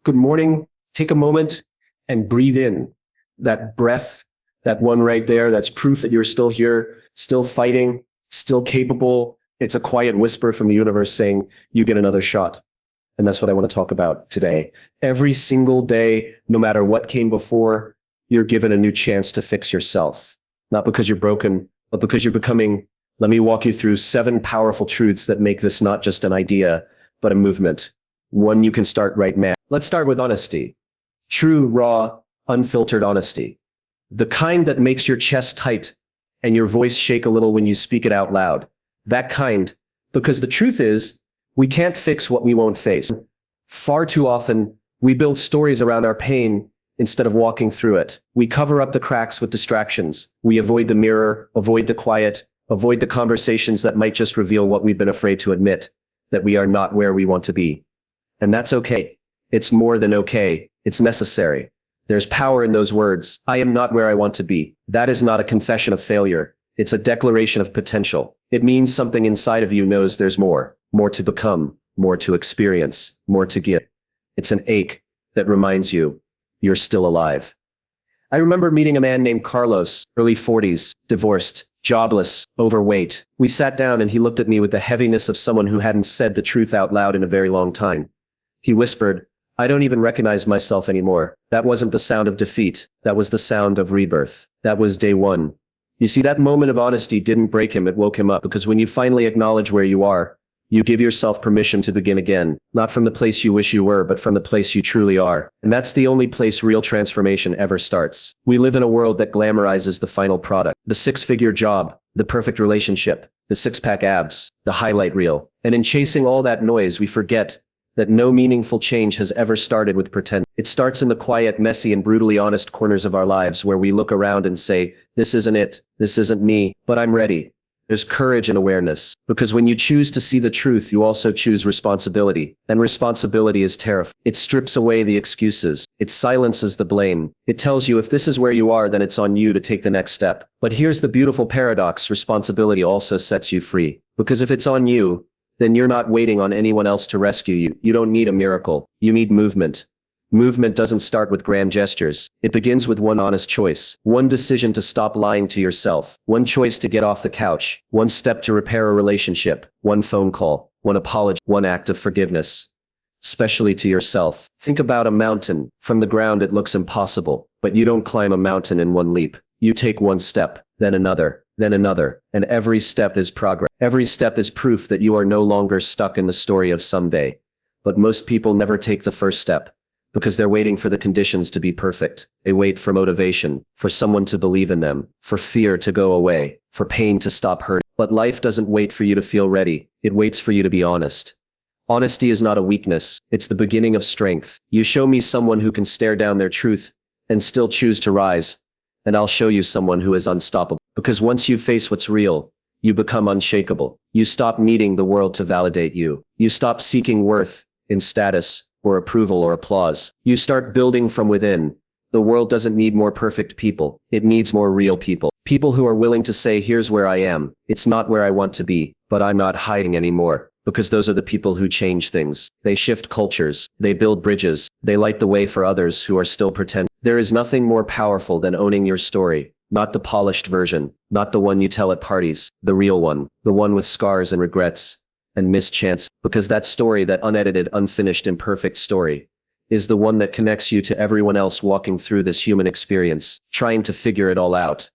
Good morning. Take a moment and breathe in that breath, that one right there. That's proof that you're still here, still fighting, still capable. It's a quiet whisper from the universe saying, you get another shot. And that's what I want to talk about today. Every single day, no matter what came before, you're given a new chance to fix yourself. Not because you're broken, but because you're becoming. Let me walk you through 7 powerful truths that make this not just an idea, but a movement. One you can start right now. Let's start with honesty. True, raw, unfiltered honesty. The kind that makes your chest tight and your voice shake a little when you speak it out loud. That kind, because the truth is, we can't fix what we won't face. Far too often, we build stories around our pain instead of walking through it. We cover up the cracks with distractions. We avoid the mirror, avoid the quiet, avoid the conversations that might just reveal what we've been afraid to admit, that we are not where we want to be. And that's okay. It's more than okay. It's necessary. There's power in those words. I am not where I want to be. That is not a confession of failure. It's a declaration of potential. It means something inside of you knows there's more to become, more to experience, more to give. It's an ache that reminds you you're still alive. I remember meeting a man named Carlos, early 40s, divorced, jobless, overweight. We sat down and he looked at me with the heaviness of someone who hadn't said the truth out loud in a very long time. He whispered, I don't even recognize myself anymore. That wasn't the sound of defeat. That was the sound of rebirth. That was day one. You see, that moment of honesty didn't break him, it woke him up, because when you finally acknowledge where you are, you give yourself permission to begin again, not from the place you wish you were, but from the place you truly are. And that's the only place real transformation ever starts. We live in a world that glamorizes the final product, the 6-figure job, the perfect relationship, the 6-pack abs, the highlight reel. And in chasing all that noise, we forget that no meaningful change has ever started with pretend. It starts in the quiet, messy, and brutally honest corners of our lives where we look around and say, this isn't it, this isn't me, but I'm ready. There's courage and awareness, because when you choose to see the truth, you also choose responsibility. And responsibility is terrifying. It strips away the excuses. It silences the blame. It tells you if this is where you are, then it's on you to take the next step. But here's the beautiful paradox. Responsibility also sets you free. Because if it's on you, then you're not waiting on anyone else to rescue you. You don't need a miracle. You need movement. Movement doesn't start with grand gestures. It begins with one honest choice. One decision to stop lying to yourself. One choice to get off the couch. One step to repair a relationship. One phone call. One apology. One act of forgiveness. Especially to yourself. Think about a mountain. From the ground it looks impossible. But you don't climb a mountain in one leap. You take one step, then another, and every step is progress. Every step is proof that you are no longer stuck in the story of someday. But most people never take the first step, because they're waiting for the conditions to be perfect. They wait for motivation, for someone to believe in them, for fear to go away, for pain to stop hurting. But life doesn't wait for you to feel ready. It waits for you to be honest. Honesty is not a weakness. It's the beginning of strength. You show me someone who can stare down their truth and still choose to rise, and I'll show you someone who is unstoppable. Because once you face what's real, you become unshakable. You stop needing the world to validate you. You stop seeking worth in status or approval or applause. You start building from within. The world doesn't need more perfect people. It needs more real people. People who are willing to say, here's where I am. It's not where I want to be, but I'm not hiding anymore. Because those are the people who change things. They shift cultures. They build bridges. They light the way for others who are still pretending. There is nothing more powerful than owning your story. Not the polished version. Not the one you tell at parties. The real one. The one with scars and regrets and missed chance. Because that story, that unedited, unfinished, imperfect story, is the one that connects you to everyone else walking through this human experience, trying to figure it all out.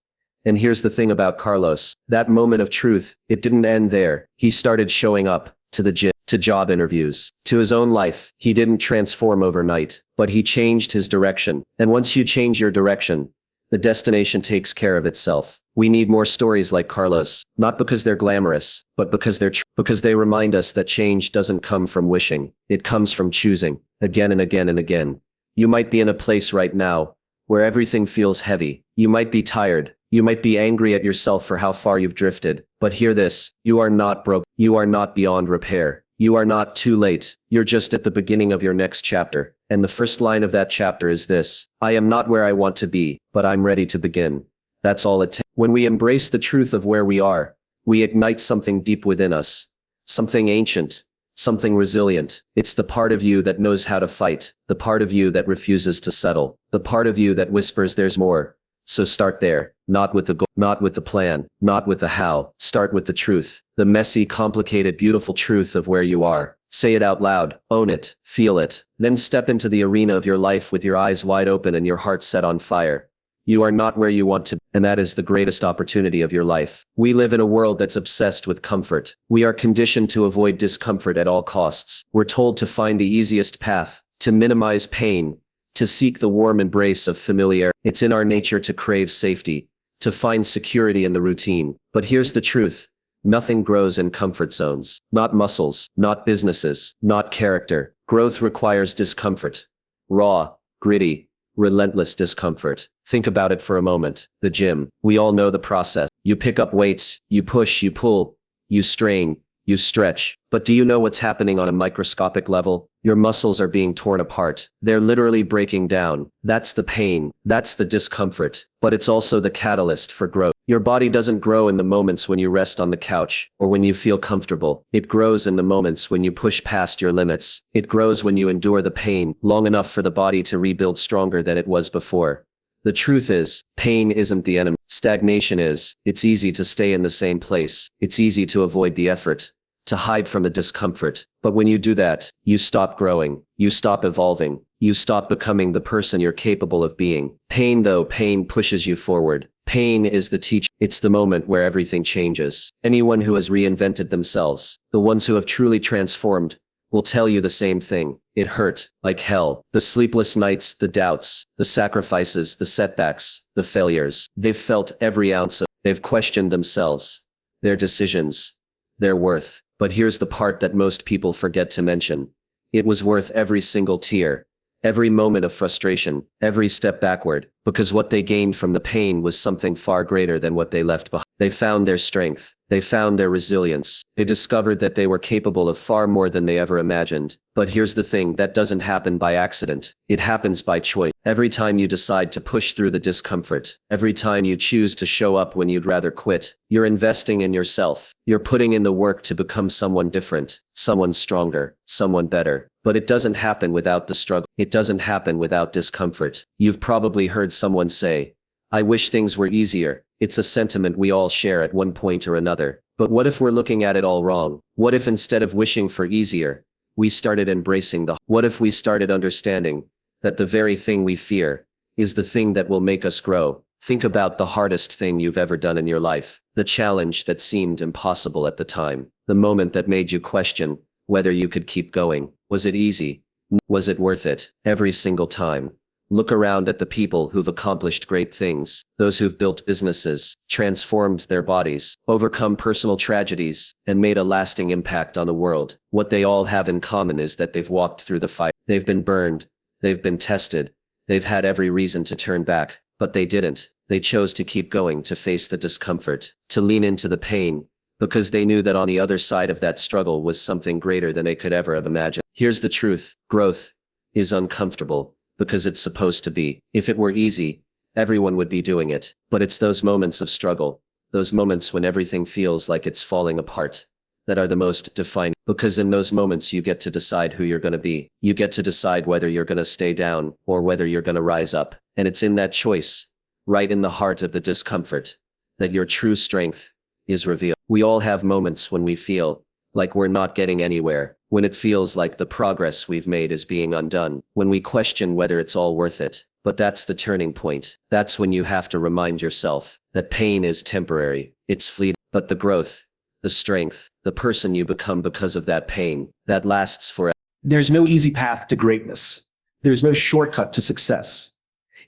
And here's the thing about Carlos. That moment of truth, it didn't end there. He started showing up to the gym, to job interviews, to his own life. He didn't transform overnight, but he changed his direction. And once you change your direction, the destination takes care of itself. We need more stories like Carlos, not because they're glamorous, but because because they remind us that change doesn't come from wishing. It comes from choosing, again and again and again. You might be in a place right now where everything feels heavy. You might be tired. You might be angry at yourself for how far you've drifted. But hear this, you are not broke. You are not beyond repair. You are not too late. You're just at the beginning of your next chapter. And the first line of that chapter is this: I am not where I want to be, but I'm ready to begin. That's all it takes. When we embrace the truth of where we are, we ignite something deep within us. Something ancient, something resilient. It's the part of you that knows how to fight, the part of you that refuses to settle, the part of you that whispers there's more. So start there, not with the goal, not with the plan, not with the how. Start with the truth, the messy, complicated, beautiful truth of where you are. Say it out loud, own it, feel it, then step into the arena of your life with your eyes wide open and your heart set on fire. You are not where you want to be, and that is the greatest opportunity of your life. We live in a world that's obsessed with comfort. We are conditioned to avoid discomfort at all costs. We're told to find the easiest path, to minimize pain, to seek the warm embrace of familiarity. It's in our nature to crave safety, to find security in the routine. But here's the truth. Nothing grows in comfort zones. Not muscles, not businesses, not character. Growth requires discomfort. Raw, gritty, relentless discomfort. Think about it for a moment. The gym. We all know the process. You pick up weights, you push, you pull, you strain, you stretch. But do you know what's happening on a microscopic level? Your muscles are being torn apart. They're literally breaking down. That's the pain. That's the discomfort. But it's also the catalyst for growth. Your body doesn't grow in the moments when you rest on the couch or when you feel comfortable. It grows in the moments when you push past your limits. It grows when you endure the pain long enough for the body to rebuild stronger than it was before. The truth is, pain isn't the enemy. Stagnation is. It's easy to stay in the same place. It's easy to avoid the effort, to hide from the discomfort. But when you do that, you stop growing. You stop evolving. You stop becoming the person you're capable of being. Pain pushes you forward. Pain is the teacher. It's the moment where everything changes. Anyone who has reinvented themselves, the ones who have truly transformed, will tell you the same thing. It hurt, like hell. The sleepless nights, the doubts, the sacrifices, the setbacks, the failures. They've felt every ounce of it. They've questioned themselves, their decisions, their worth. But here's the part that most people forget to mention. It was worth every single tear, every moment of frustration, every step backward, because what they gained from the pain was something far greater than what they left behind. They found their strength. They found their resilience. They discovered that they were capable of far more than they ever imagined. But here's the thing, that doesn't happen by accident. It happens by choice. Every time you decide to push through the discomfort, every time you choose to show up when you'd rather quit, you're investing in yourself. You're putting in the work to become someone different, someone stronger, someone better. But it doesn't happen without the struggle. It doesn't happen without discomfort. You've probably heard someone say, "I wish things were easier." It's a sentiment we all share at one point or another. But what if we're looking at it all wrong? What if instead of wishing for easier, we started embracing what if we started understanding that the very thing we fear is the thing that will make us grow? Think about the hardest thing you've ever done in your life, the challenge that seemed impossible at the time, the moment that made you question whether you could keep going. Was it easy? Was it worth it? Every single time. Look around at the people who've accomplished great things, those who've built businesses, transformed their bodies, overcome personal tragedies, and made a lasting impact on the world. What they all have in common is that they've walked through the fire. They've been burned. They've been tested. They've had every reason to turn back, but they didn't. They chose to keep going, to face the discomfort, to lean into the pain, because they knew that on the other side of that struggle was something greater than they could ever have imagined. Here's the truth. Growth is uncomfortable. Because it's supposed to be. If it were easy, everyone would be doing it. But it's those moments of struggle, those moments when everything feels like it's falling apart, that are the most defining. Because in those moments you get to decide who you're going to be. You get to decide whether you're going to stay down or whether you're going to rise up. And it's in that choice, right in the heart of the discomfort, that your true strength is revealed. We all have moments when we feel like we're not getting anywhere, when it feels like the progress we've made is being undone, when we question whether it's all worth it. But that's the turning point. That's when you have to remind yourself that pain is temporary, it's fleeting, but the growth, the strength, the person you become because of that pain, that lasts forever. There's no easy path to greatness. There's no shortcut to success.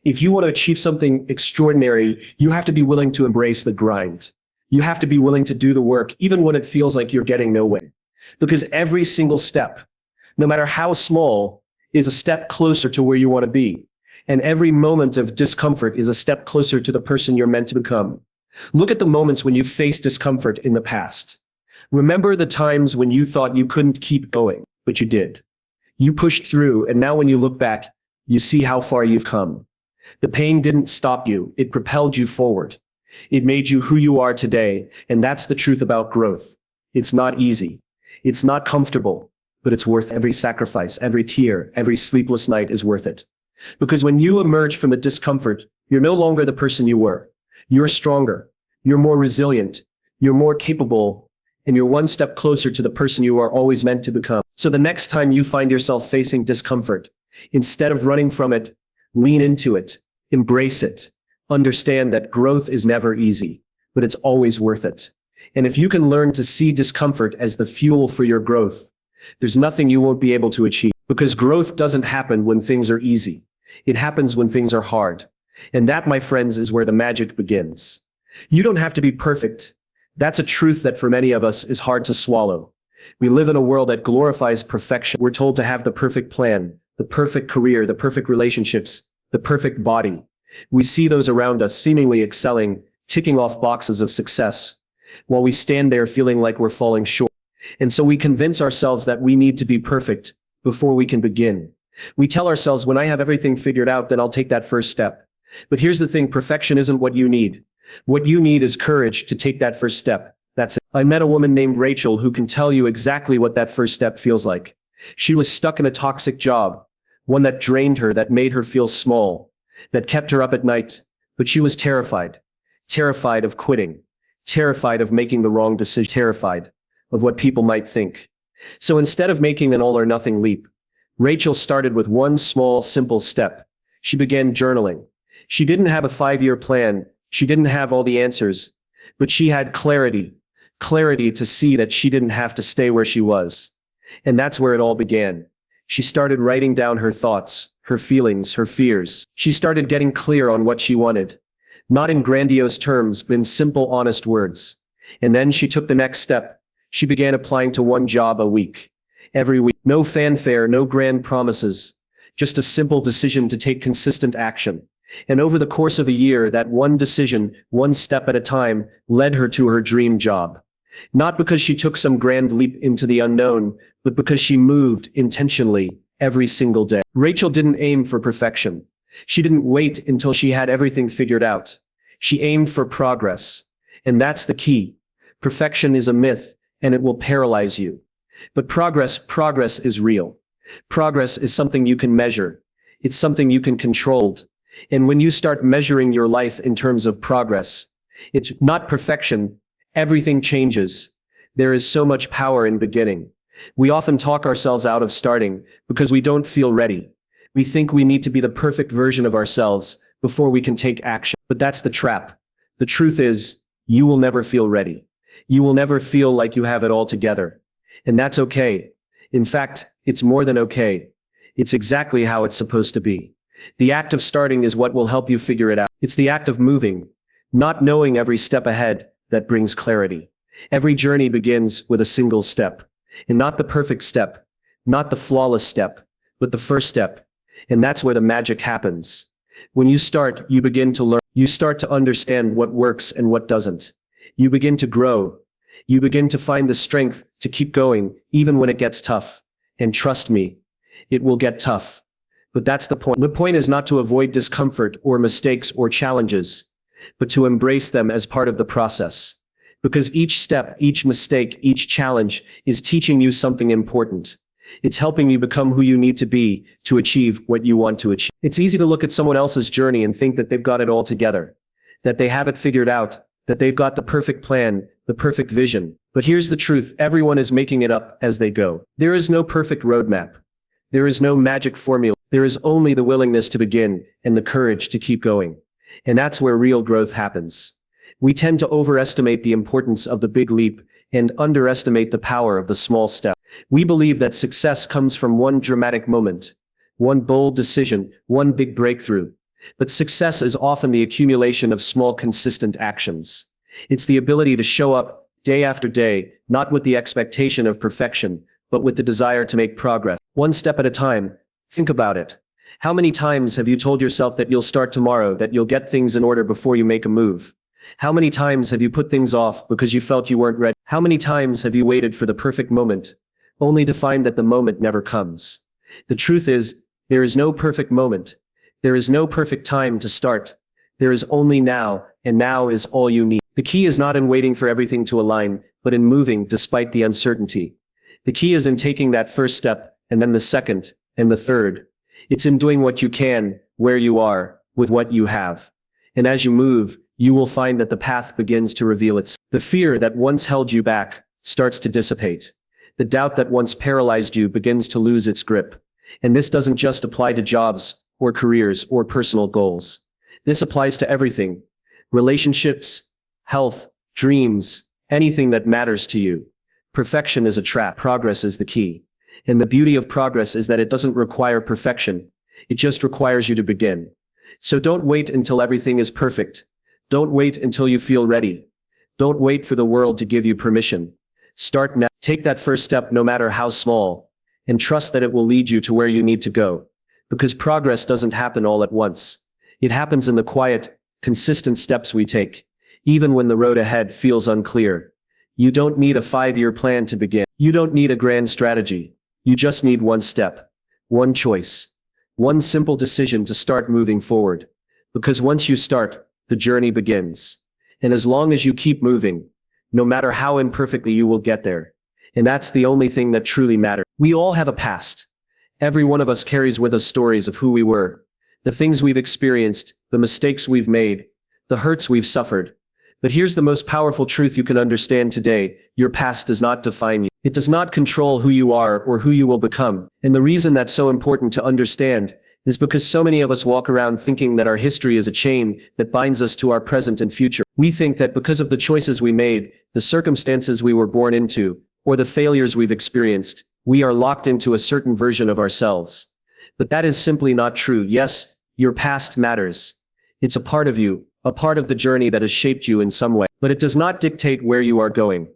If you want to achieve something extraordinary, you have to be willing to embrace the grind. You have to be willing to do the work, even when it feels like you're getting nowhere. Because every single step, no matter how small, is a step closer to where you want to be. And every moment of discomfort is a step closer to the person you're meant to become. Look at the moments when you faced discomfort in the past. Remember the times when you thought you couldn't keep going, but you did. You pushed through, and now when you look back, you see how far you've come. The pain didn't stop you, it propelled you forward. It made you who you are today, and that's the truth about growth. It's not easy. It's not comfortable. but it's worth every sacrifice, every tear, every sleepless night is worth it. Because when you emerge from the discomfort, you're no longer the person you were. You're stronger. You're more resilient. You're more capable. And you're one step closer to the person you are always meant to become. So the next time you find yourself facing discomfort, instead of running from it, lean into it, embrace it. Understand that growth is never easy, but it's always worth it. And if you can learn to see discomfort as the fuel for your growth, there's nothing you won't be able to achieve. Because growth doesn't happen when things are easy. It happens when things are hard. And that, my friends, is where the magic begins. You don't have to be perfect. That's a truth that for many of us is hard to swallow. We live in a world that glorifies perfection. We're told to have the perfect plan, the perfect career, the perfect relationships, the perfect body. We see those around us seemingly excelling, ticking off boxes of success, while we stand there feeling like we're falling short. And so we convince ourselves that we need to be perfect before we can begin. We tell ourselves, when I have everything figured out, then I'll take that first step. But here's the thing, perfection isn't what you need. What you need is courage to take that first step. That's it. I met a woman named Rachel who can tell you exactly what that first step feels like. She was stuck in a toxic job, one that drained her, that made her feel small, that kept her up at night. But she was terrified of quitting, terrified of making the wrong decision, terrified of what people might think. So instead of making an all or nothing leap, Rachel started with one small, simple step. She began journaling. She didn't have a 5-year plan. She didn't have all the answers, but she had clarity to see that she didn't have to stay where she was. And that's where it all began. She started writing down her thoughts, her feelings, her fears. She started getting clear on what she wanted, not in grandiose terms, but in simple, honest words. And then she took the next step. She began applying to one job a week. Every week. No fanfare, no grand promises. Just a simple decision to take consistent action. And over the course of a year, that one decision, one step at a time, led her to her dream job. Not because she took some grand leap into the unknown, but because she moved intentionally every single day. Rachel didn't aim for perfection. She didn't wait until she had everything figured out. She aimed for progress. And that's the key. Perfection is a myth, and it will paralyze you. But progress is real. Progress is something you can measure. It's something you can control. And when you start measuring your life in terms of progress, it's not perfection. Everything changes. There is so much power in beginning. We often talk ourselves out of starting because we don't feel ready. We think we need to be the perfect version of ourselves before we can take action. But that's the trap. The truth is, you will never feel ready. You will never feel like you have it all together. And that's okay. In fact, it's more than okay. It's exactly how it's supposed to be. The act of starting is what will help you figure it out. It's the act of moving, not knowing every step ahead, that brings clarity. Every journey begins with a single step, and not the perfect step, not the flawless step, but the first step. And that's where the magic happens. When you start, you begin to learn. You start to understand what works and what doesn't. You begin to grow. You begin to find the strength to keep going, even when it gets tough. And trust me, it will get tough. But that's the point. The point is not to avoid discomfort or mistakes or challenges, but to embrace them as part of the process. Because each step, each mistake, each challenge is teaching you something important. It's helping you become who you need to be to achieve what you want to achieve. It's easy to look at someone else's journey and think that they've got it all together, that they have it figured out, that they've got the perfect plan, the perfect vision. But here's the truth. Everyone is making it up as they go. There is no perfect roadmap. There is no magic formula. There is only the willingness to begin and the courage to keep going. And that's where real growth happens. We tend to overestimate the importance of the big leap and underestimate the power of the small step. We believe that success comes from one dramatic moment, one bold decision, one big breakthrough. But success is often the accumulation of small, consistent actions. It's the ability to show up day after day, not with the expectation of perfection, but with the desire to make progress. One step at a time. Think about it. How many times have you told yourself that you'll start tomorrow, that you'll get things in order before you make a move? How many times have you put things off because you felt you weren't ready? How many times have you waited for the perfect moment, only to find that the moment never comes? The truth is, there is no perfect moment. There is no perfect time to start. There is only now, and now is all you need. The key is not in waiting for everything to align, but in moving despite the uncertainty. The key is in taking that first step, and then the second, and the third. It's in doing what you can, where you are, with what you have. And as you move, you will find that the path begins to reveal itself. The fear that once held you back starts to dissipate. The doubt that once paralyzed you begins to lose its grip. And this doesn't just apply to jobs, or careers, or personal goals. This applies to everything. Relationships, health, dreams, anything that matters to you. Perfection is a trap. Progress is the key. And the beauty of progress is that it doesn't require perfection. It just requires you to begin. So don't wait until everything is perfect. Don't wait until you feel ready. Don't wait for the world to give you permission. Start now. Take that first step, no matter how small, and trust that it will lead you to where you need to go. Because progress doesn't happen all at once. It happens in the quiet, consistent steps we take, even when the road ahead feels unclear. You don't need a 5-year plan to begin. You don't need a grand strategy. You just need one step, one choice, one simple decision to start moving forward. Because once you start, the journey begins. And as long as you keep moving, no matter how imperfectly, you will get there. And that's the only thing that truly matters. We all have a past. Every one of us carries with us stories of who we were, the things we've experienced, the mistakes we've made, the hurts we've suffered. But here's the most powerful truth you can understand today. Your past does not define you. It does not control who you are or who you will become. And the reason that's so important to understand is because so many of us walk around thinking that our history is a chain that binds us to our present and future. We think that because of the choices we made, the circumstances we were born into, or the failures we've experienced, we are locked into a certain version of ourselves. But that is simply not true. Yes, your past matters. It's a part of you, a part of the journey that has shaped you in some way. But it does not dictate where you are going.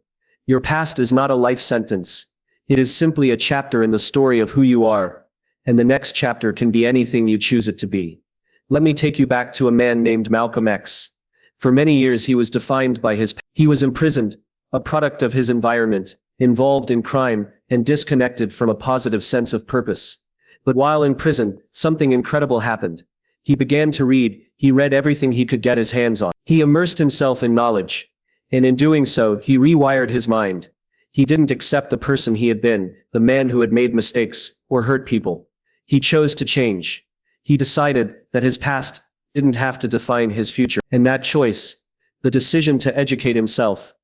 Your past is not a life sentence. It is simply a chapter in the story of who you are. And the next chapter can be anything you choose it to be. Let me take you back to a man named Malcolm X. For many years he was defined by his past. He was imprisoned, a product of his environment, involved in crime, and disconnected from a positive sense of purpose. But while in prison, something incredible happened. He began to read. He read everything he could get his hands on. He immersed himself in knowledge. And in doing so, he rewired his mind. He didn't accept the person he had been, the man who had made mistakes, or hurt people. He chose to change. He decided that his past didn't have to define his future. And that choice, the decision to educate himself,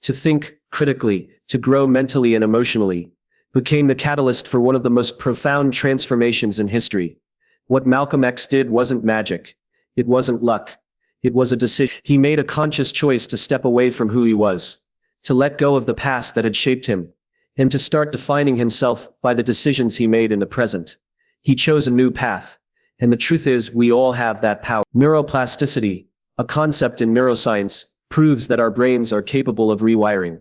to think critically, to grow mentally and emotionally, became the catalyst for one of the most profound transformations in history. What Malcolm X did wasn't magic. It wasn't luck. It was a decision. He made a conscious choice to step away from who he was, to let go of the past that had shaped him, and to start defining himself by the decisions he made in the present. He chose a new path. And the truth is, we all have that power. Neuroplasticity, a concept in neuroscience, proves that our brains are capable of rewiring.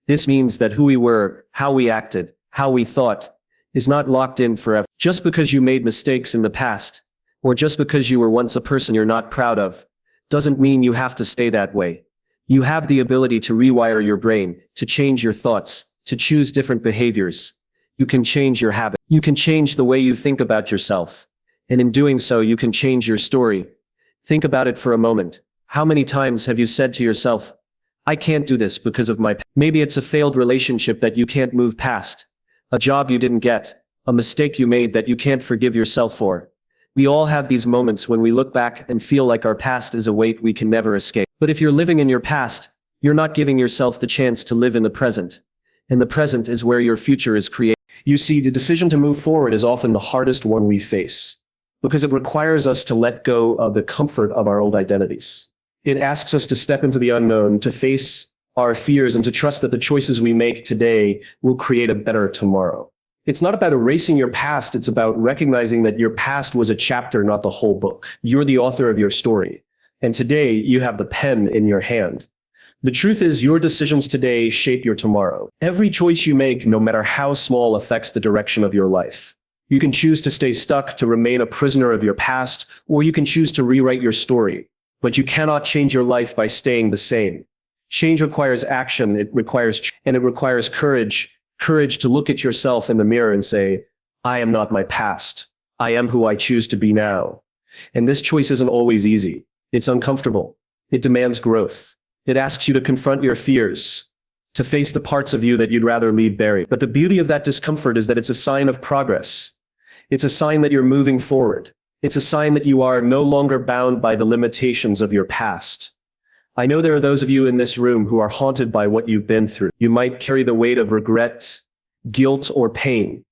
This means that who we were, how we acted, how we thought, is not locked in forever. Just because you made mistakes in the past, or just because you were once a person you're not proud of, doesn't mean you have to stay that way. You have the ability to rewire your brain, to change your thoughts, to choose different behaviors. You can change your habit. You can change the way you think about yourself. And in doing so, you can change your story. Think about it for a moment. How many times have you said to yourself, I can't do this because of my past? Maybe it's a failed relationship that you can't move past, a job you didn't get, a mistake you made that you can't forgive yourself for. We all have these moments when we look back and feel like our past is a weight we can never escape. But if you're living in your past, you're not giving yourself the chance to live in the present. And the present is where your future is created. You see, the decision to move forward is often the hardest one we face, because it requires us to let go of the comfort of our old identities. It asks us to step into the unknown, to face our fears, and to trust that the choices we make today will create a better tomorrow. It's not about erasing your past. It's about recognizing that your past was a chapter, not the whole book. You're the author of your story. And today you have the pen in your hand. The truth is, your decisions today shape your tomorrow. Every choice you make, no matter how small, affects the direction of your life. You can choose to stay stuck, to remain a prisoner of your past, or you can choose to rewrite your story. But you cannot change your life by staying the same. Change requires action. It requires courage. Courage to look at yourself in the mirror and say, I am not my past. I am who I choose to be now. And this choice isn't always easy. It's uncomfortable. It demands growth. It asks you to confront your fears, to face the parts of you that you'd rather leave buried. But the beauty of that discomfort is that it's a sign of progress. It's a sign that you're moving forward. It's a sign that you are no longer bound by the limitations of your past. I know there are those of you in this room who are haunted by what you've been through. You might carry the weight of regret, guilt, or pain.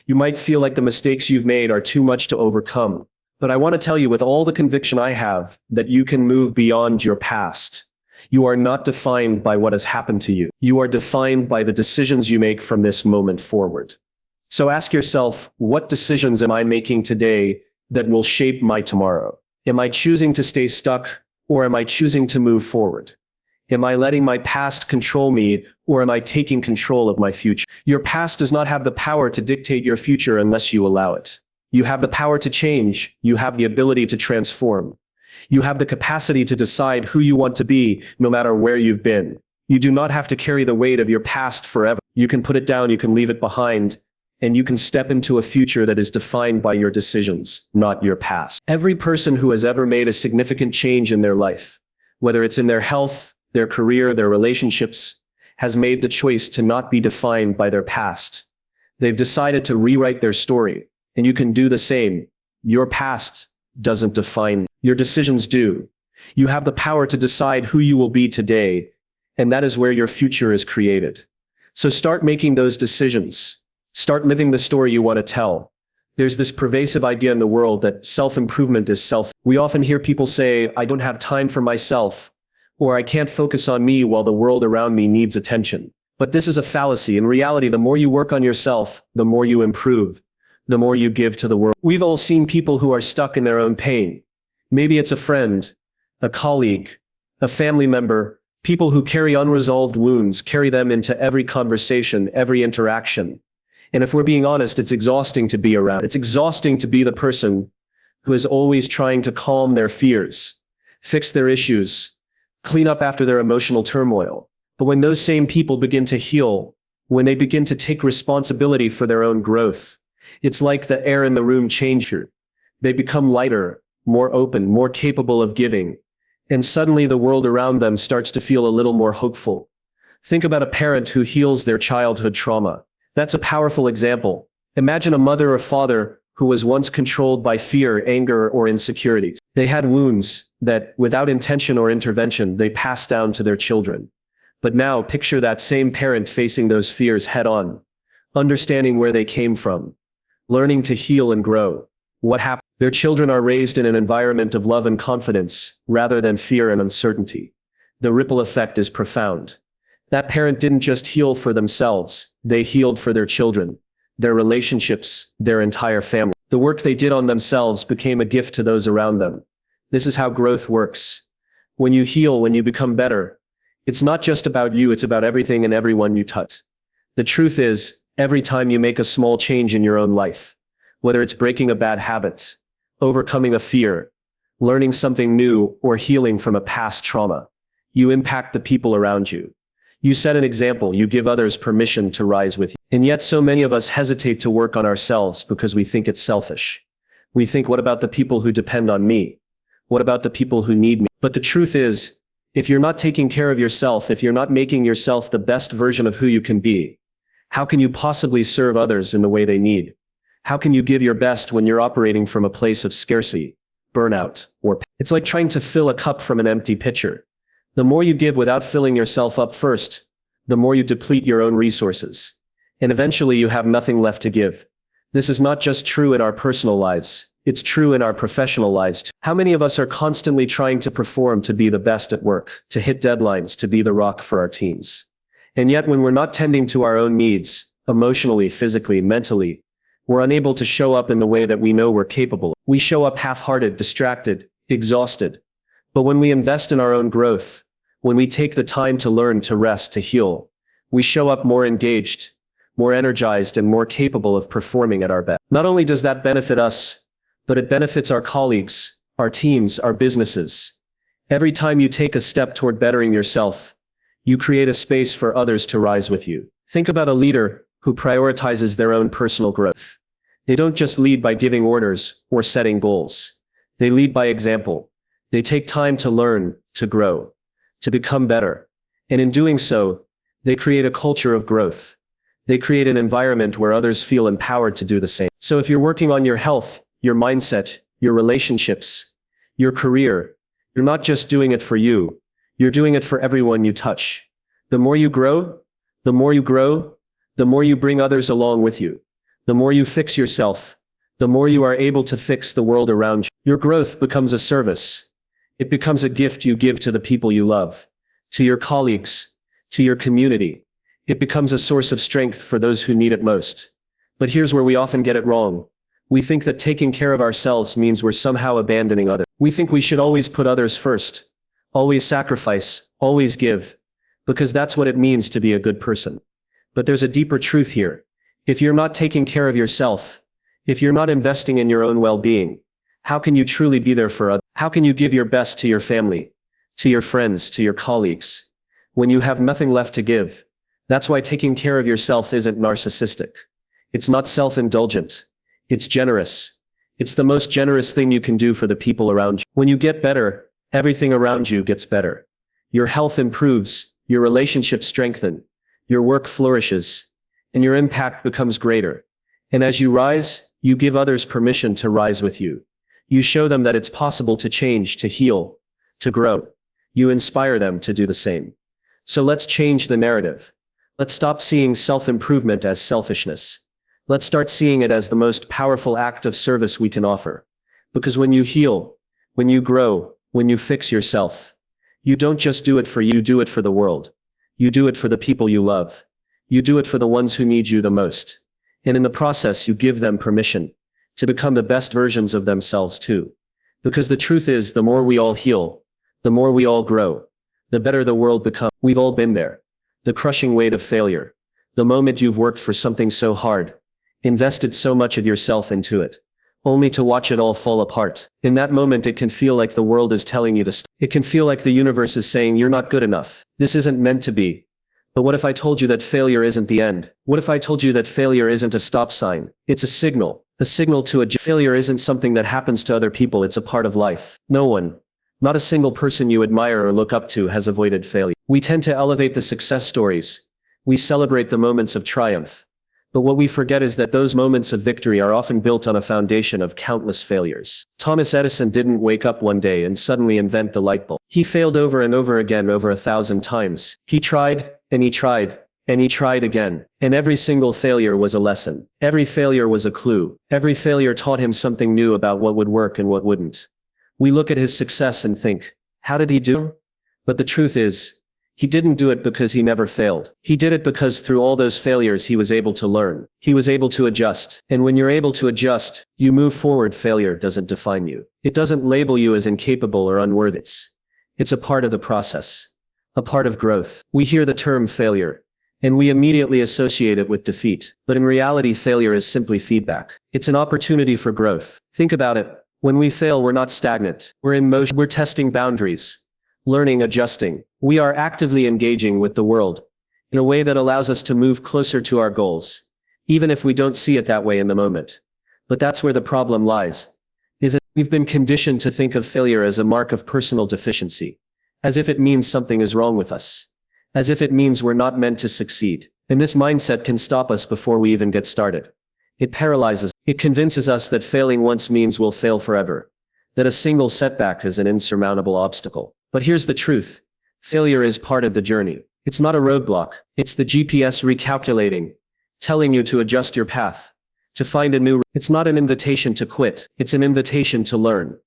You might feel like the mistakes you've made are too much to overcome. But I want to tell you with all the conviction I have that you can move beyond your past. You are not defined by what has happened to you. You are defined by the decisions you make from this moment forward. So ask yourself, what decisions am I making today that will shape my tomorrow? Am I choosing to stay stuck, or am I choosing to move forward? Am I letting my past control me, or am I taking control of my future? Your past does not have the power to dictate your future unless you allow it. You have the power to change. You have the ability to transform. You have the capacity to decide who you want to be, no matter where you've been. You do not have to carry the weight of your past forever. You can put it down, you can leave it behind, and you can step into a future that is defined by your decisions, not your past. Every person who has ever made a significant change in their life, whether it's in their health, their career, their relationships, has made the choice to not be defined by their past. They've decided to rewrite their story, and you can do the same. Your past doesn't define you. Your decisions do. You have the power to decide who you will be today, and that is where your future is created. So start making those decisions. Start living the story you want to tell. There's this pervasive idea in the world that self-improvement is We often hear people say, I don't have time for myself, or I can't focus on me while the world around me needs attention. But this is a fallacy. In reality, the more you work on yourself, the more you improve, the more you give to the world. We've all seen people who are stuck in their own pain. Maybe it's a friend, a colleague, a family member. People who carry unresolved wounds carry them into every conversation, every interaction. And if we're being honest, it's exhausting to be around. It's exhausting to be the person who is always trying to calm their fears, fix their issues, clean up after their emotional turmoil. But when those same people begin to heal, when they begin to take responsibility for their own growth, it's like the air in the room changes. They become lighter, more open, more capable of giving. And suddenly the world around them starts to feel a little more hopeful. Think about a parent who heals their childhood trauma. That's a powerful example. Imagine a mother or father who was once controlled by fear, anger, or insecurities. They had wounds that, without intention or intervention, they passed down to their children. But now picture that same parent facing those fears head on, understanding where they came from, learning to heal and grow. What happened? Their children are raised in an environment of love and confidence, rather than fear and uncertainty. The ripple effect is profound. That parent didn't just heal for themselves, they healed for their children, their relationships, their entire family. The work they did on themselves became a gift to those around them. This is how growth works. When you heal, when you become better, it's not just about you, it's about everything and everyone you touch. The truth is, every time you make a small change in your own life, whether it's breaking a bad habit, overcoming a fear, learning something new, or healing from a past trauma, you impact the people around you. You set an example, you give others permission to rise with you. And yet so many of us hesitate to work on ourselves because we think it's selfish. We think, what about the people who depend on me? What about the people who need me? But the truth is, if you're not taking care of yourself, if you're not making yourself the best version of who you can be, how can you possibly serve others in the way they need? How can you give your best when you're operating from a place of scarcity, burnout, or pain? It's like trying to fill a cup from an empty pitcher. The more you give without filling yourself up first, the more you deplete your own resources. And eventually you have nothing left to give. This is not just true in our personal lives, it's true in our professional lives too. How many of us are constantly trying to perform, to be the best at work, to hit deadlines, to be the rock for our teams? And yet when we're not tending to our own needs, emotionally, physically, mentally, we're unable to show up in the way that we know we're capable. We show up half-hearted, distracted, exhausted. But when we invest in our own growth, when we take the time to learn, to rest, to heal, we show up more engaged, more energized, and more capable of performing at our best. Not only does that benefit us, but it benefits our colleagues, our teams, our businesses. Every time you take a step toward bettering yourself, you create a space for others to rise with you. Think about a leader who prioritizes their own personal growth. They don't just lead by giving orders or setting goals. They lead by example. They take time to learn, to grow, to become better. And in doing so, They create a culture of growth. They create an environment where others feel empowered to do the same. So if you're working on your health, your mindset, your relationships, your career, you're not just doing it for you. You're doing it for everyone you touch. The more you grow, the more you grow, the more you bring others along with you. The more you fix yourself, the more you are able to fix the world around you. Your growth becomes a service. It becomes a gift you give to the people you love, to your colleagues, to your community. It becomes a source of strength for those who need it most. But here's where we often get it wrong. We think that taking care of ourselves means we're somehow abandoning others. We think we should always put others first, always sacrifice, always give, because that's what it means to be a good person. But there's a deeper truth here. If you're not taking care of yourself, if you're not investing in your own well-being, how can you truly be there for others? How can you give your best to your family, to your friends, to your colleagues, when you have nothing left to give? That's why taking care of yourself isn't narcissistic. It's not self-indulgent. It's generous. It's the most generous thing you can do for the people around you. When you get better, everything around you gets better. Your health improves, your relationships strengthen, your work flourishes, and your impact becomes greater. And as you rise, you give others permission to rise with you. You show them that it's possible to change, to heal, to grow. You inspire them to do the same. So let's change the narrative. Let's stop seeing self-improvement as selfishness. Let's start seeing it as the most powerful act of service we can offer. Because when you heal, when you grow, when you fix yourself, you don't just do it for you, do it for the world. You do it for the people you love. You do it for the ones who need you the most. And in the process, you give them permission to become the best versions of themselves too. Because the truth is, the more we all heal, the more we all grow, the better the world becomes. We've all been there. The crushing weight of failure. The moment you've worked for something so hard, invested so much of yourself into it, only to watch it all fall apart. In that moment, it can feel like the world is telling you to stop. It can feel like the universe is saying you're not good enough. This isn't meant to be. But what if I told you that failure isn't the end? What if I told you that failure isn't a stop sign? It's a signal to failure isn't something that happens to other people, it's a part of life. No one, not a single person you admire or look up to has avoided failure. We tend to elevate the success stories. We celebrate the moments of triumph. But what we forget is that those moments of victory are often built on a foundation of countless failures. Thomas Edison didn't wake up one day and suddenly invent the light bulb. He failed over and over again, over 1,000 times. He tried, and he tried, and he tried again. And every single failure was a lesson. Every failure was a clue. Every failure taught him something new about what would work and what wouldn't. We look at his success and think, how did he do it? But the truth is, he didn't do it because he never failed. He did it because through all those failures he was able to learn. He was able to adjust. And when you're able to adjust, you move forward. Failure doesn't define you. It doesn't label you as incapable or unworthy. It's a part of the process. A part of growth. We hear the term failure, and we immediately associate it with defeat. But in reality, failure is simply feedback. It's an opportunity for growth. Think about it. When we fail, we're not stagnant. We're in motion. We're testing boundaries. Learning, adjusting. We are actively engaging with the world in a way that allows us to move closer to our goals, even if we don't see it that way in the moment. But that's where the problem lies. We've been conditioned to think of failure as a mark of personal deficiency, as if it means something is wrong with us, as if it means we're not meant to succeed. And this mindset can stop us before we even get started. It paralyzes. It convinces us that failing once means we'll fail forever, that a single setback is an insurmountable obstacle. But here's the truth. Failure is part of the journey. It's not a roadblock. It's the GPS recalculating, telling you to adjust your path, to find a new. It's not an invitation to quit. It's an invitation to learn.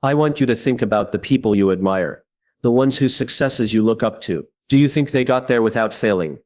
I want you to think about the people you admire, the ones whose successes you look up to. Do you think they got there without failing?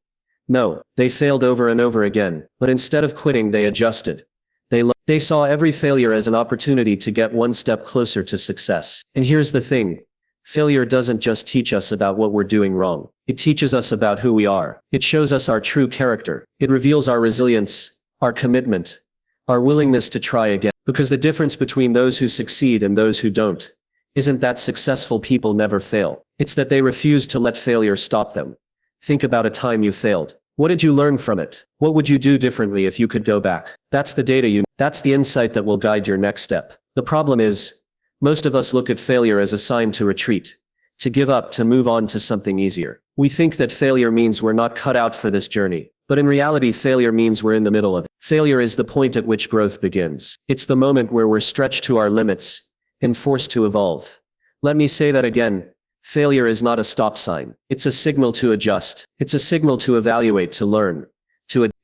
No, they failed over and over again. But instead of quitting, they adjusted. They saw every failure as an opportunity to get one step closer to success. And here's the thing. Failure doesn't just teach us about what we're doing wrong. It teaches us about who we are. It shows us our true character. It reveals our resilience, our commitment, our willingness to try again. Because the difference between those who succeed and those who don't isn't that successful people never fail. It's that they refuse to let failure stop them. Think about a time you failed. What did you learn from it? What would you do differently if you could go back? That's the data you need. That's the insight that will guide your next step. The problem is, most of us look at failure as a sign to retreat, to give up, to move on to something easier. We think that failure means we're not cut out for this journey. But in reality, failure means we're in the middle of it. Failure is the point at which growth begins. It's the moment where we're stretched to our limits and forced to evolve. Let me say that again. Failure is not a stop sign. It's a signal to adjust. It's a signal to evaluate, to learn.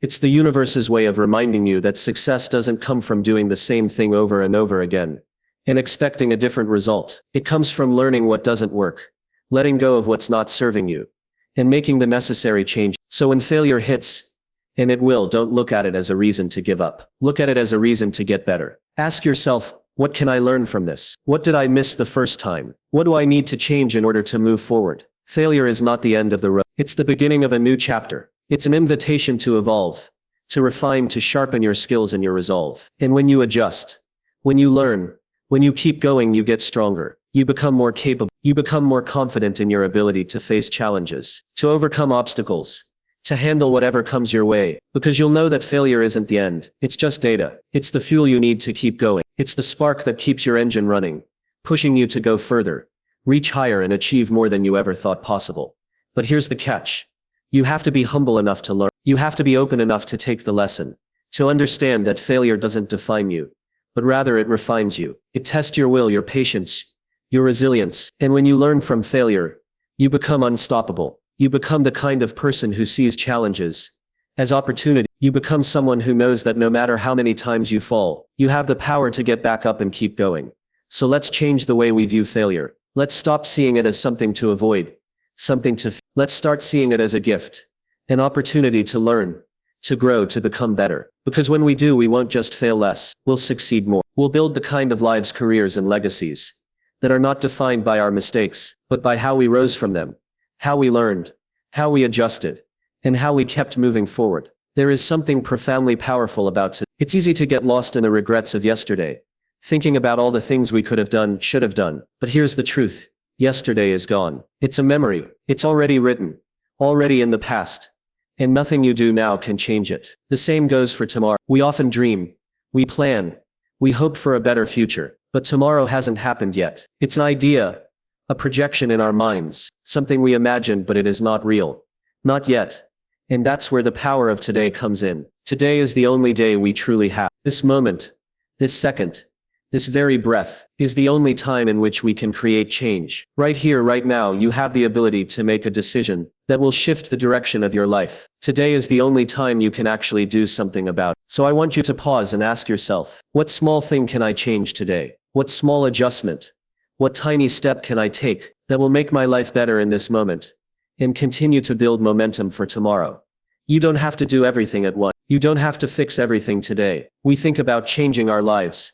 It's the universe's way of reminding you that success doesn't come from doing the same thing over and over again and expecting a different result. It comes from learning what doesn't work, letting go of what's not serving you, and making the necessary change. So when failure hits, and it will, don't look at it as a reason to give up. Look at it as a reason to get better. Ask yourself, what can I learn from this? What did I miss the first time? What do I need to change in order to move forward? Failure is not the end of the road. It's the beginning of a new chapter. It's an invitation to evolve, to refine, to sharpen your skills and your resolve. And when you adjust, when you learn, when you keep going, you get stronger. You become more capable. You become more confident in your ability to face challenges, to overcome obstacles, to handle whatever comes your way, because you'll know that failure isn't the end. It's just data. It's the fuel you need to keep going. It's the spark that keeps your engine running, pushing you to go further, reach higher, and achieve more than you ever thought possible. But here's the catch. You have to be humble enough to learn. You have to be open enough to take the lesson, to understand that failure doesn't define you, but rather it refines you. It tests your will, your patience, your resilience. And when you learn from failure, you become unstoppable. You become the kind of person who sees challenges as opportunity. You become someone who knows that no matter how many times you fall, you have the power to get back up and keep going. So let's change the way we view failure. Let's stop seeing it as something to avoid, let's start seeing it as a gift, an opportunity to learn, to grow, to become better. Because when we do, we won't just fail less, we'll succeed more. We'll build the kind of lives, careers, and legacies that are not defined by our mistakes, but by how we rose from them, how we learned, how we adjusted, and how we kept moving forward. There is something profoundly powerful about today. It's easy to get lost in the regrets of yesterday, thinking about all the things we could have done, should have done. But here's the truth. Yesterday is gone. It's a memory. It's already written, already in the past, and nothing you do now can change it. The same goes for tomorrow. We often dream, we plan, we hope for a better future, but tomorrow hasn't happened yet. It's an idea, a projection in our minds, something we imagine, but it is not real. Not yet. And that's where the power of today comes in. Today is the only day we truly have. This moment, this second, this very breath, is the only time in which we can create change. Right here, right now, you have the ability to make a decision that will shift the direction of your life. Today is the only time you can actually do something about it. So I want you to pause and ask yourself, what small thing can I change today? What small adjustment? What tiny step can I take that will make my life better in this moment and continue to build momentum for tomorrow? You don't have to do everything at once. You don't have to fix everything today. We think about changing our lives,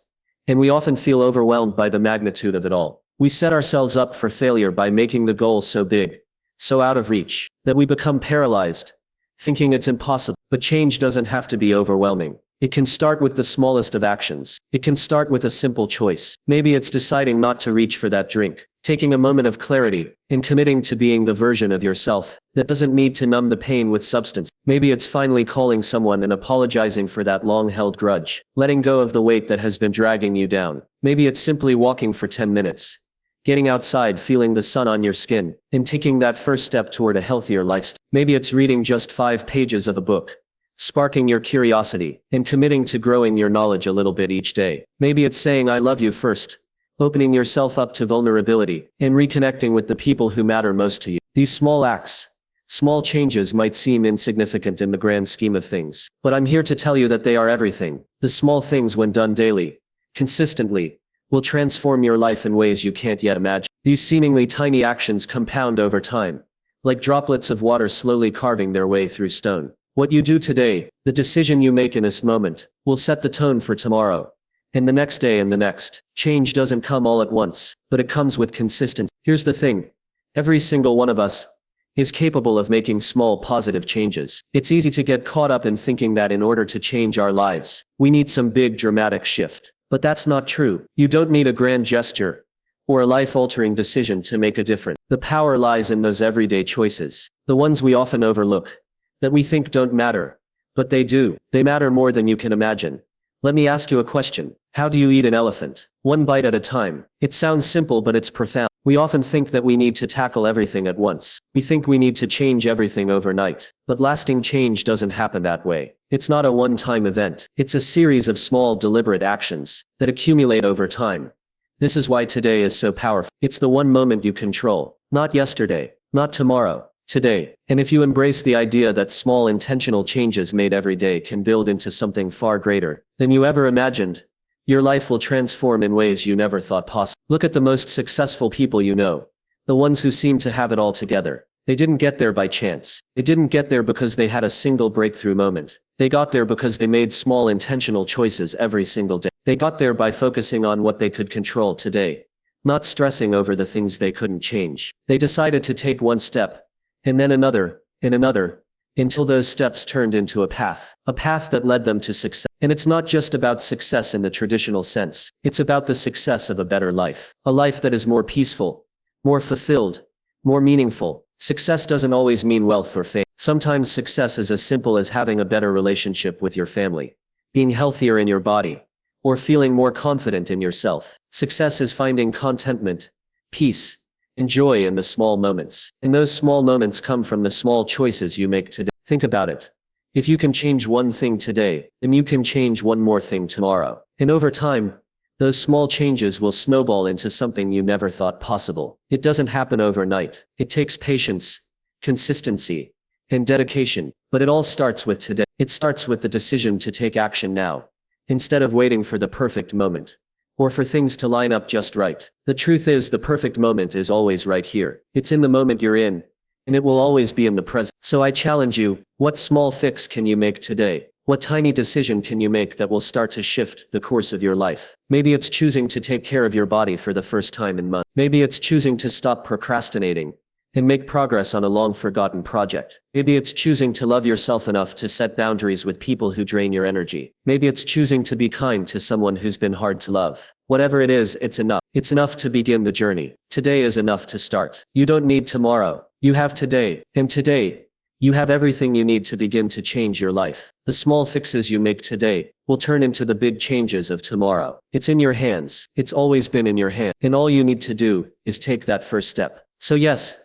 and we often feel overwhelmed by the magnitude of it all. We set ourselves up for failure by making the goal so big, so out of reach, that we become paralyzed, thinking it's impossible. But change doesn't have to be overwhelming. It can start with the smallest of actions. It can start with a simple choice. Maybe it's deciding not to reach for that drink, taking a moment of clarity, and committing to being the version of yourself that doesn't need to numb the pain with substance. Maybe it's finally calling someone and apologizing for that long-held grudge, letting go of the weight that has been dragging you down. Maybe it's simply walking for 10 minutes, getting outside, feeling the sun on your skin, and taking that first step toward a healthier lifestyle. Maybe it's reading just 5 pages of a book, sparking your curiosity, and committing to growing your knowledge a little bit each day. Maybe it's saying I love you first, opening yourself up to vulnerability, and reconnecting with the people who matter most to you. These small acts, small changes might seem insignificant in the grand scheme of things, but I'm here to tell you that they are everything. The small things, when done daily, consistently, will transform your life in ways you can't yet imagine. These seemingly tiny actions compound over time, like droplets of water slowly carving their way through stone. What you do today, the decision you make in this moment, will set the tone for tomorrow, and the next day and the next. Change doesn't come all at once, but it comes with consistency. Here's the thing. Every single one of us is capable of making small positive changes. It's easy to get caught up in thinking that in order to change our lives, we need some big dramatic shift. But that's not true. You don't need a grand gesture or a life-altering decision to make a difference. The power lies in those everyday choices, the ones we often overlook, that we think don't matter, but they do. They matter more than you can imagine. Let me ask you a question. How do you eat an elephant? One bite at a time. It sounds simple, but it's profound. We often think that we need to tackle everything at once. We think we need to change everything overnight. But lasting change doesn't happen that way. It's not a one-time event. It's a series of small, deliberate actions that accumulate over time. This is why today is so powerful. It's the one moment you control. Not yesterday, not tomorrow, today. And if you embrace the idea that small intentional changes made every day can build into something far greater than you ever imagined, your life will transform in ways you never thought possible. Look at the most successful people you know. The ones who seem to have it all together. They didn't get there by chance. They didn't get there because they had a single breakthrough moment. They got there because they made small intentional choices every single day. They got there by focusing on what they could control today, not stressing over the things they couldn't change. They decided to take one step, and then another, and another, until those steps turned into a path that led them to success. And it's not just about success in the traditional sense. It's about the success of a better life. A life that is more peaceful, more fulfilled, more meaningful. Success doesn't always mean wealth or fame. Sometimes success is as simple as having a better relationship with your family, being healthier in your body, or feeling more confident in yourself. Success is finding contentment, peace, and joy in the small moments. And those small moments come from the small choices you make today. Think about it. If you can change one thing today, then you can change one more thing tomorrow. And over time, those small changes will snowball into something you never thought possible. It doesn't happen overnight. It takes patience, consistency, and dedication. But it all starts with today. It starts with the decision to take action now, instead of waiting for the perfect moment, or for things to line up just right. The truth is, the perfect moment is always right here. It's in the moment you're in, and it will always be in the present. So I challenge you, what small fix can you make today? What tiny decision can you make that will start to shift the course of your life? Maybe it's choosing to take care of your body for the first time in months. Maybe it's choosing to stop procrastinating and make progress on a long-forgotten project. Maybe it's choosing to love yourself enough to set boundaries with people who drain your energy. Maybe it's choosing to be kind to someone who's been hard to love. Whatever it is, it's enough. It's enough to begin the journey. Today is enough to start. You don't need tomorrow. You have today. And today, you have everything you need to begin to change your life. The small fixes you make today will turn into the big changes of tomorrow. It's in your hands. It's always been in your hand. And all you need to do is take that first step. So yes,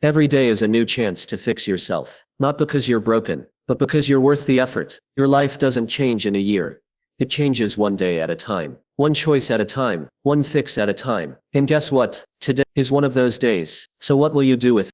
every day is a new chance to fix yourself. Not because you're broken, but because you're worth the effort. Your life doesn't change in a year. It changes one day at a time. One choice at a time. One fix at a time. And guess what? Today is one of those days. So what will you do with it?